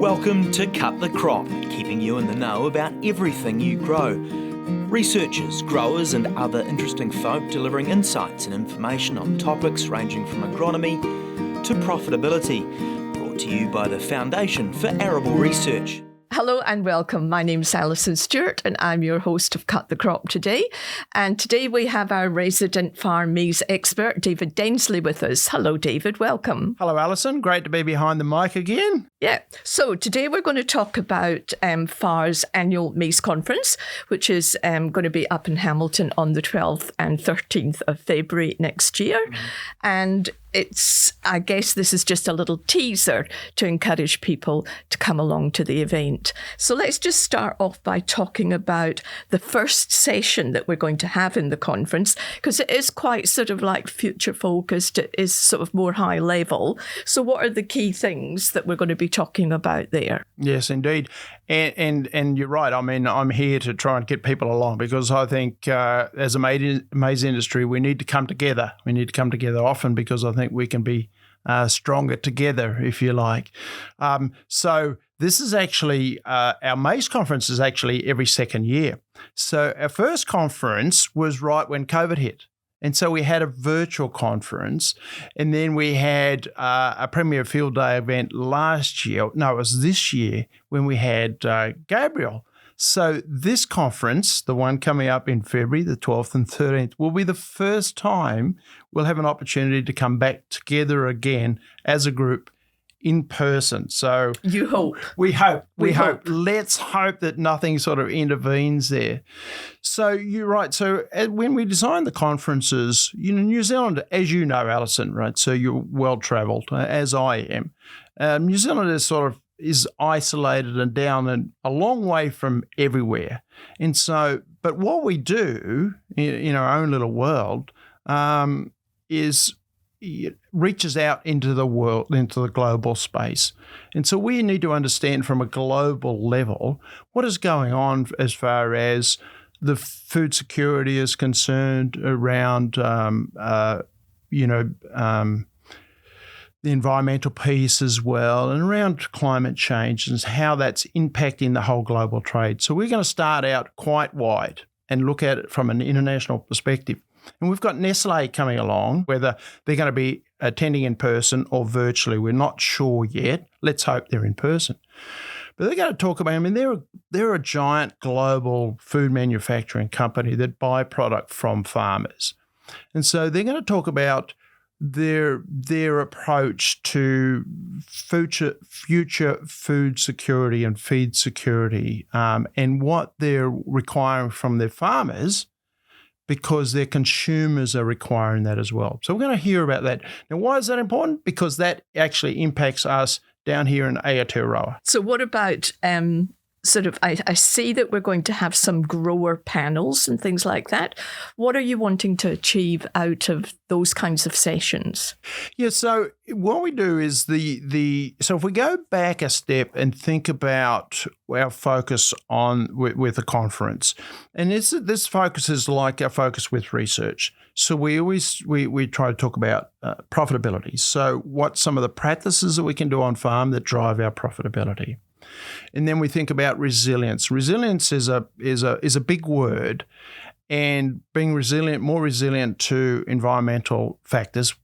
Welcome to Cut the Crop, keeping you in the know about everything you grow. Researchers, growers and other interesting folk delivering insights and information on topics ranging from agronomy to profitability. Brought to you by the Foundation for Arable Research. Hello and welcome. My name's Alison Stewart and I'm your host of Cut the Crop today. And today we have our resident farm maize expert, David Densley, with us. Hello, David. Welcome. Hello, Alison. Great to be behind the mic again. Yeah. So today we're going to talk about FAR's annual maize conference, which is going to be up in Hamilton on the 12th and 13th of February next year. And I guess this is just a little teaser to encourage people to come along to the event. So let's just start off by talking about the first session that we're going to have in the conference, because it is quite sort of like future focused. It is sort of more high level. So what are the key things that we're going to be talking about there? Yes, indeed. And you're right. I mean, I'm here to try and get people along because I think as a maize industry, we need to come together. We need to come together often because I think we can be stronger together, if you like. So this is actually, our maize conference is actually every second year. So our first conference was right when COVID hit. And so we had a virtual conference, and then we had a Premier Field Day event last year. No, it was this year when we had Gabriel. So this conference, the one coming up in February, the 12th and 13th, will be the first time we'll have an opportunity to come back together again as a group in person. So you hope. We hope. Let's hope that nothing sort of intervenes there. So you're right. So when we designed the conferences, New Zealand, as you know, Alison, right? So you're well-travelled, as I am. New Zealand is isolated and down and a long way from everywhere. And so, but what we do in our own little world is it reaches out into the world, into the global space. And so we need to understand from a global level what is going on as far as the food security is concerned around, the environmental piece as well, and around climate change and how that's impacting the whole global trade. So we're going to start out quite wide and look at it from an international perspective. And we've got Nestle coming along, whether they're going to be attending in person or virtually. We're not sure yet. Let's hope they're in person. But they're going to talk about, they're a giant global food manufacturing company that buy product from farmers. And so they're going to talk about their approach to future food security and feed security and what they're requiring from their farmers, because their consumers are requiring that as well. So we're going to hear about that. Now, why is that important? Because that actually impacts us down here in Aotearoa. So what about I see that we're going to have some grower panels and things like that. What are you wanting to achieve out of those kinds of sessions? Yeah, so what we do is so if we go back a step and think about our focus with the conference, and this focus is like our focus with research. So we try to talk about profitability. So what some of the practices that we can do on farm that drive our profitability. And then we think about resilience. Resilience is a big word, and being more resilient to environmental factors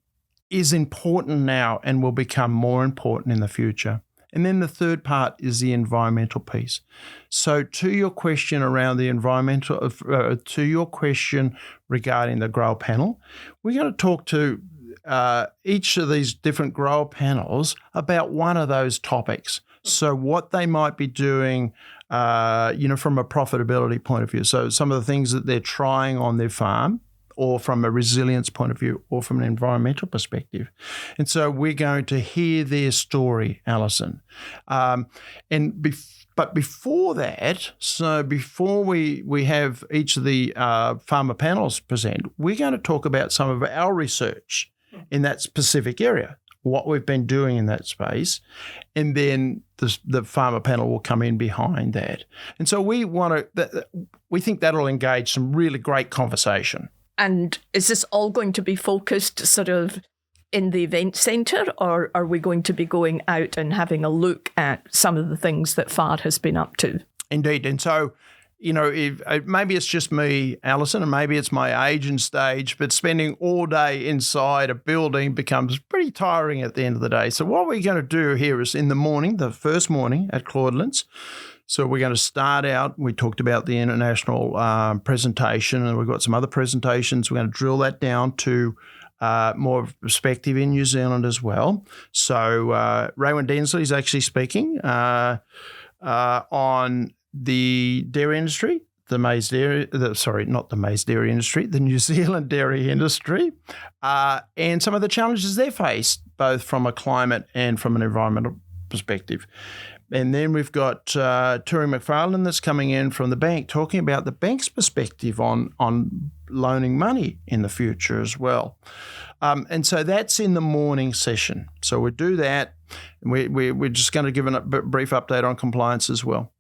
is important now and will become more important in the future. And then the third part is the environmental piece. So to your question around the environmental, to your question regarding the grower panel, we're going to talk to each of these different grower panels about one of those topics. So what they might be doing, from a profitability point of view. So some of the things that they're trying on their farm, or from a resilience point of view, or from an environmental perspective. And so we're going to hear their story, Alison. But before that, so before we have each of the farmer panels present, we're going to talk about some of our research in that specific area, what we've been doing in that space, and then the farmer panel will come in behind that. And so we think that'll engage some really great conversation. And is this all going to be focused sort of in the event centre, or are we going to be going out and having a look at some of the things that FAR has been up to? Indeed. And so, maybe it's just me, Alison, and maybe it's my age and stage, but spending all day inside a building becomes pretty tiring at the end of the day. So what we're going to do here is in the morning, the first morning at Claudelands, so we're going to start out, we talked about the international presentation, and we've got some other presentations. We're going to drill that down to more of a perspective in New Zealand as well. So David Densley is actually speaking on the dairy industry, the New Zealand dairy industry, and some of the challenges they face, both from a climate and from an environmental perspective. And then we've got Turi McFarlane that's coming in from the bank, talking about the bank's perspective on loaning money in the future as well. And so that's in the morning session. So we do that. And we're just going to give a brief update on compliance as well.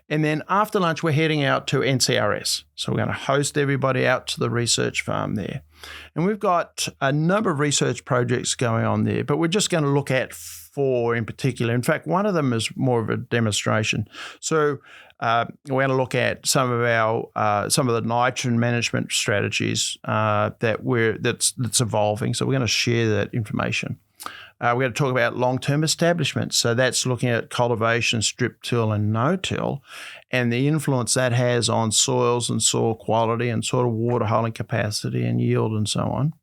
And then after lunch, we're heading out to NCRS. So we're going to host everybody out to the research farm there. And we've got a number of research projects going on there, but we're just going to look at 4 in particular. In fact, one of them is more of a demonstration. So we're going to look at some of the nitrogen management strategies that's evolving. So we're going to share that information. We're going to talk about long-term establishments. So that's looking at cultivation, strip till and no-till, and the influence that has on soils and soil quality and sort of water holding capacity and yield and so on.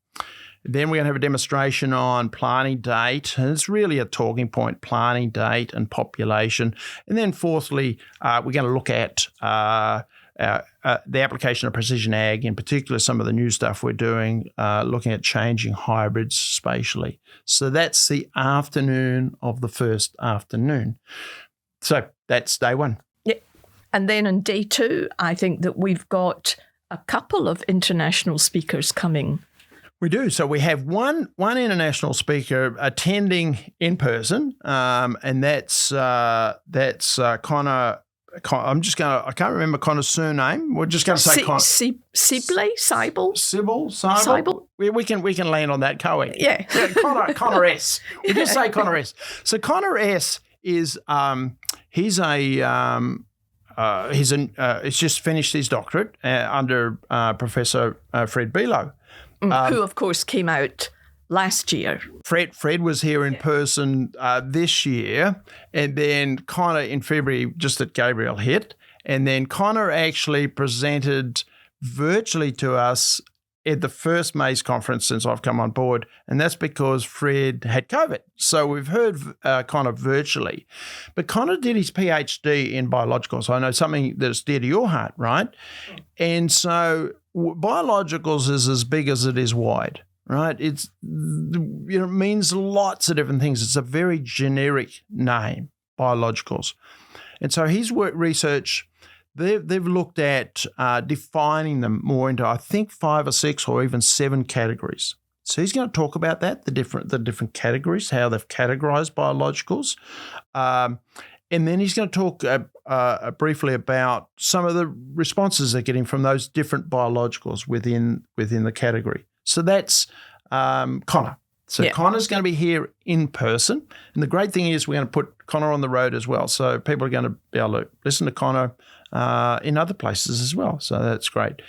Then we're going to have a demonstration on planting date, and it's really a talking point, planting date and population. And then fourthly, we're going to look at the application of precision ag, in particular some of the new stuff we're doing, looking at changing hybrids spatially. So that's the afternoon of the first afternoon. So that's day one. Yeah. And then on day 2, I think that we've got a couple of international speakers coming. We do. So we have one international speaker attending in person, and that's Connor. I can't remember Connor's surname. We're just going to say Connor. Sybil. We can land on that, can't we? Yeah. Connor S. We just say Connor S. So Connor S is he's just finished his doctorate under Professor Fred Below. Who, of course, came out last year. Fred was here in person this year, and then Connor in February, just at Gabriel hit, and then Connor actually presented virtually to us at the first maize conference since I've come on board, and that's because Fred had COVID. So we've heard Connor virtually. But Connor did his PhD in biologicals. I know something that's dear to your heart, right? And so biologicals is as big as it is wide, right? It means lots of different things. It's a very generic name, biologicals. And so his research, they've looked at defining them more into, I think, 5 or 6 or even 7 categories. So he's going to talk about that, the different categories, how they've categorized biologicals. And then he's going to talk briefly about some of the responses they're getting from those different biologicals within the category. So that's Connor. So yeah. Connor's going to be here in person. And the great thing is we're going to put Connor on the road as well. So people are going to be able to listen to Connor in other places as well. So that's great.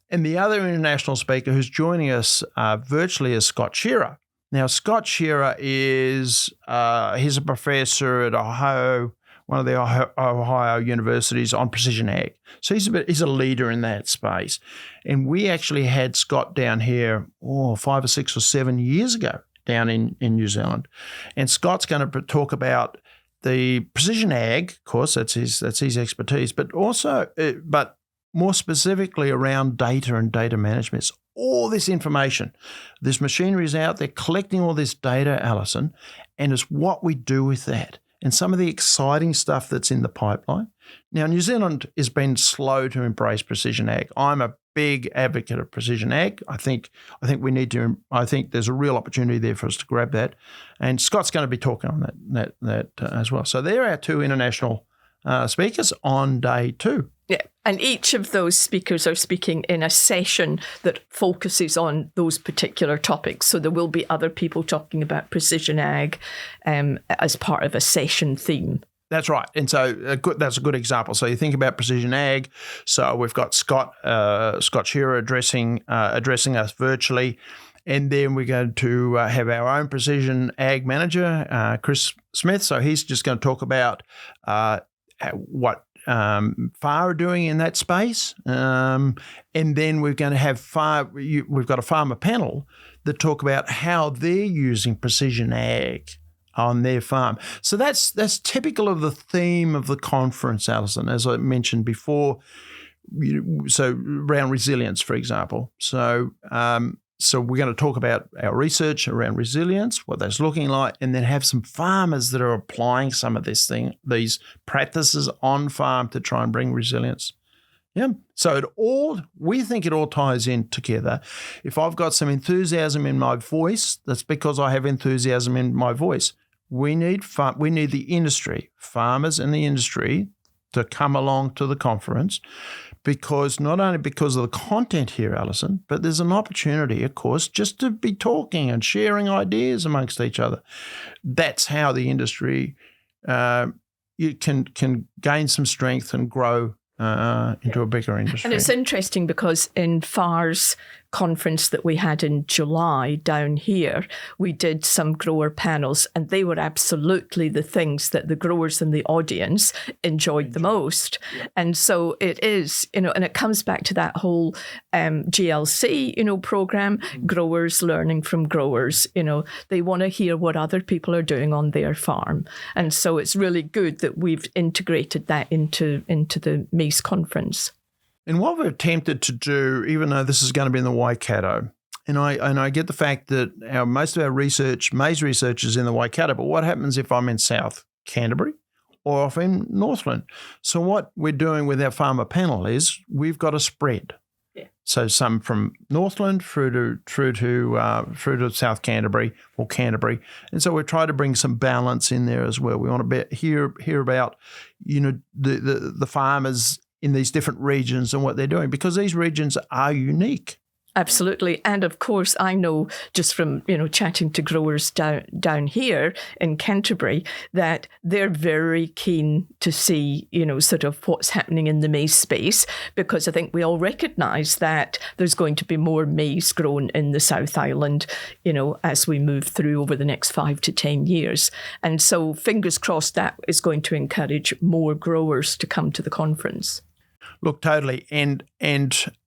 And the other international speaker who's joining us virtually is Scott Shearer. Now, Scott Shearer is he's a professor at Ohio, one of the Ohio universities on precision ag. So he's a leader in that space. And we actually had Scott down here 5 or 6 or 7 years ago down in New Zealand. And Scott's going to talk about the precision ag, of course, that's his expertise, but also but more specifically around data and data management. It's all this information. This machinery is out there collecting all this data, Alison, and it's what we do with that and some of the exciting stuff that's in the pipeline. Now, New Zealand has been slow to embrace precision ag. I'm a big advocate of precision ag. I think we need to. I think there's a real opportunity there for us to grab that, and Scott's going to be talking on that as well. So they're our 2 international speakers on day 2. Yeah, and each of those speakers are speaking in a session that focuses on those particular topics. So there will be other people talking about precision ag as part of a session theme. That's right. And so that's a good example. So you think about precision ag. So we've got Scott Shearer addressing us virtually. And then we're going to have our own precision ag manager, Chris Smith. So he's just going to talk about what FAR are doing in that space. And then we're going to have we've got a farmer panel that talk about how they're using precision ag on their farm. So that's typical of the theme of the conference, Alison, as I mentioned before. So around resilience, for example. So we're going to talk about our research around resilience, what that's looking like, and then have some farmers that are applying some of these practices on farm to try and bring resilience. Yeah. So we think it all ties in together. If I've got some enthusiasm in my voice, that's because I have enthusiasm in my voice. We need the industry, farmers in the industry, to come along to the conference, because not only because of the content here, Alison, but there's an opportunity, of course, just to be talking and sharing ideas amongst each other. That's how the industry you can gain some strength and grow into a bigger industry. And it's interesting because in FAR's conference that we had in July down here, we did some grower panels, and they were absolutely the things that the growers in the audience enjoyed the most. Yeah. And so it is, and it comes back to that whole GLC, program, growers learning from growers. They want to hear what other people are doing on their farm. And so it's really good that we've integrated that into the maize conference. And what we've attempted to do, even though this is going to be in the Waikato, and I get the fact that most of our maize research is in the Waikato, but what happens if I'm in South Canterbury or if I'm in Northland? So what we're doing with our farmer panel is we've got a spread. Yeah. So some from Northland through to South Canterbury or Canterbury, and so we try to bring some balance in there as well. We want to hear about the farmers in these different regions and what they're doing, because these regions are unique. Absolutely. And of course, I know just from, chatting to growers down here in Canterbury that they're very keen to see, sort of what's happening in the maize space, because I think we all recognise that there's going to be more maize grown in the South Island, as we move through over the next 5 to 10 years. And so fingers crossed that is going to encourage more growers to come to the conference. Look, totally. And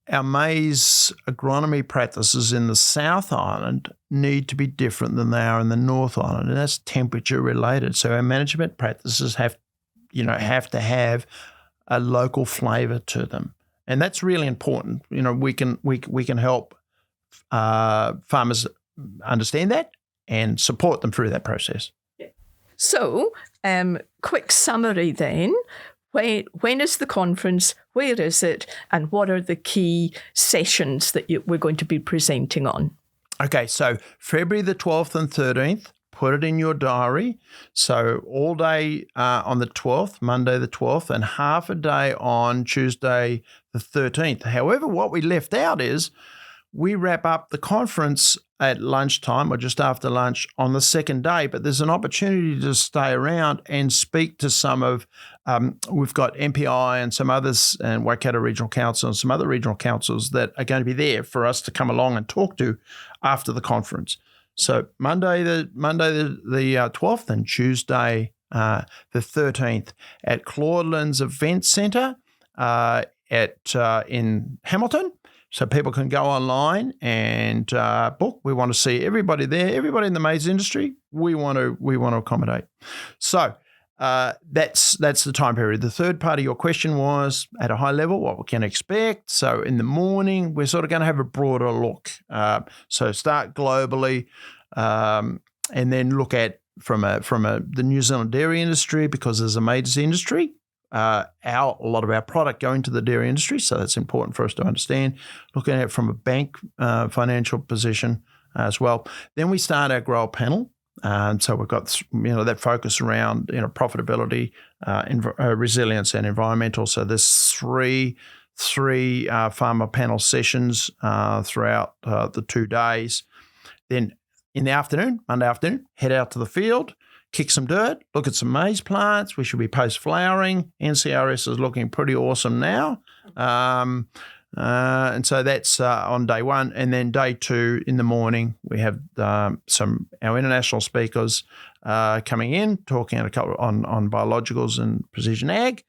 our maize agronomy practices in the South Island need to be different than they are in the North Island, and that's temperature related. So our management practices have to have a local flavour to them, and that's really important. We can help farmers understand that and support them through that process. So, quick summary then. When is the conference? Where is it? And what are the key sessions that we're going to be presenting on? Okay, so February the 12th and 13th, put it in your diary. So all day on the 12th, Monday the 12th, and half a day on Tuesday the 13th. However, what we left out is we wrap up the conference at lunchtime or just after lunch on the second day, but there's an opportunity to stay around and speak to some of, we've got MPI and some others, and Waikato Regional Council and some other regional councils that are going to be there for us to come along and talk to after the conference. So Monday the 12th and Tuesday the 13th at Claudelands Event Centre in Hamilton. So people can go online and book. We want to see everybody there, everybody in the maize industry. We want to accommodate. So that's the time period. The third part of your question was, at a high level, what we can expect. So in the morning, we're sort of going to have a broader look. So start globally, and then look at from the New Zealand dairy industry, because there's a maize industry. A lot of our product go into the dairy industry, so that's important for us to understand. Looking at it from a bank financial position as well. Then we start our grower panel. And so we've got that focus around profitability, resilience, and environmental. So there's three farmer panel sessions throughout the 2 days. Then in the afternoon, Monday afternoon, head out to the field, kick some dirt, look at some maize plants. We should be post-flowering. NCRS is looking pretty awesome now. And so that's on day one. And then day two in the morning, we have our international speakers coming in, talking on biologicals and precision ag,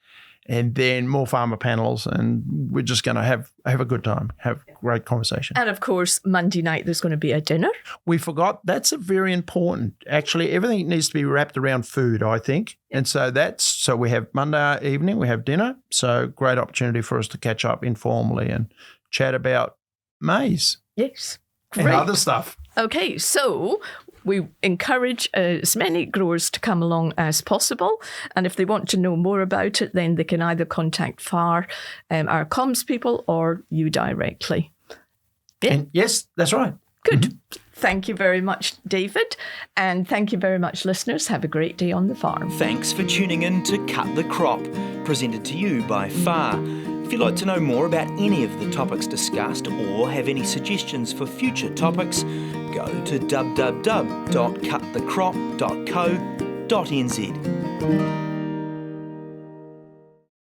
and then more farmer panels. And we're just going to have a good time, have great conversation. And of course, Monday night, there's going to be a dinner. We forgot. That's a very important. Actually, everything needs to be wrapped around food, I think. And so so we have Monday evening, we have dinner. So great opportunity for us to catch up informally and chat about maize. Yes. And other stuff. Okay, so we encourage as many growers to come along as possible. And if they want to know more about it, then they can either contact FAR, our comms people, or you directly. Yeah. And yes, that's right. Good. Mm-hmm. Thank you very much, David. And thank you very much, listeners. Have a great day on the farm. Thanks for tuning in to Cut the Crop, presented to you by FAR. If you'd like to know more about any of the topics discussed or have any suggestions for future topics, go to www.cutthecrop.co.nz.